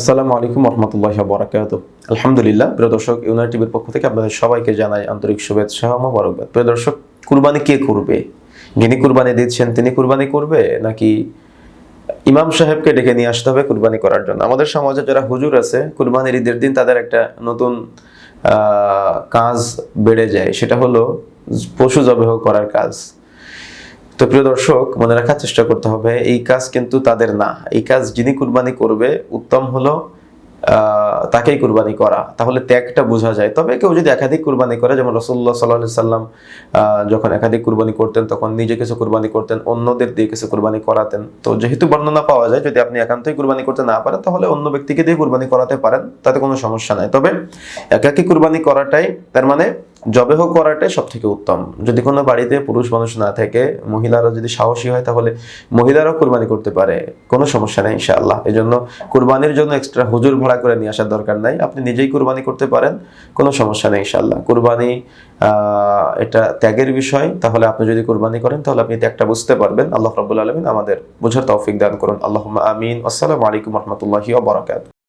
আসসালামু আলাইকুম রহমতুল্লাহি ওয়া বারাকাতুহু। আলহামদুলিল্লাহ, প্রিয় দর্শক, ইউনাইট টিভির পক্ষ থেকে আপনাদের সবাইকে জানাই আন্তরিক শুভেচ্ছা ও মোবারকবাদ। প্রিয় দর্শক, কুরবানি কে করবে? যিনি কুরবানি দিচ্ছেন তিনি কুরবানি করবে, নাকি ইমাম সাহেবকে ডেকে নিয়ে আসতে হবে কুরবানি করার জন্য? আমাদের সমাজে যারা হুজুর আছে, কুরবানির ঈদের দিন তাদের একটা নতুন কাজ বেড়ে যায়, সেটা হলো পশু জবাই করার কাজ। তো প্রিয় দর্শক, মনে রাখার চেষ্টা করতে হবে, এই কাজ কিন্তু তাদের না। এই কাজ যিনি কুরবানি করবে, উত্তম হলো তাকেই কুরবানি করা, তাহলে ত্যাগটা বোঝা যায়। তবে কেউ যদি একাধিক কুরবানি করে, যেমন রাসূলুল্লাহ সাল্লাল্লাহু আলাইহি সাল্লাম যখন একাধিক কুরবানি করতেন, তখন নিজে কিছু কুরবানি করতেন, অন্যদের দিয়ে কিছু কুরবানি করাতেন। তো যেহেতু বর্ণনা পাওয়া যায়, যদি আপনি একান্তই কুরবানি করতে না পারেন, তাহলে অন্য ব্যক্তিকে দিয়ে কুরবানি করাতে পারেন, তাতে কোনো সমস্যা নাই। তবে একাকী কুরবানি করাটাই, তার মানে জবেহ করাটাই সব থেকে উত্তম। যদি কোনো বাড়িতে পুরুষ মানুষ না থাকে, মহিলারা যদি সাহসী হয়, তাহলে মহিলারাও কুরবানি করতে পারে, কোনো সমস্যা নেই ইনশাআল্লাহ। এই জন্য কুরবানির জন্য এক্সট্রা হুজুর ভাড়া করে নিয়ে আসার দরকার নাই, আপনি নিজেই কুরবানি করতে পারেন, কোনো সমস্যা নেই ইনশাআল্লাহ। কুরবানি এটা ত্যাগের বিষয়। তাহলে আপনি যদি কুরবানি করেন, তাহলে আপনি ত্যাগটা বুঝতে পারবেন। আল্লাহ রাব্বুল আলামিন আমাদের বোঝার তৌফিক দান করুন। আল্লাহুম্মা আমিন। আসসালামু আলাইকুম রহমতুল্লাহি ওয়া বারাকাতুহু।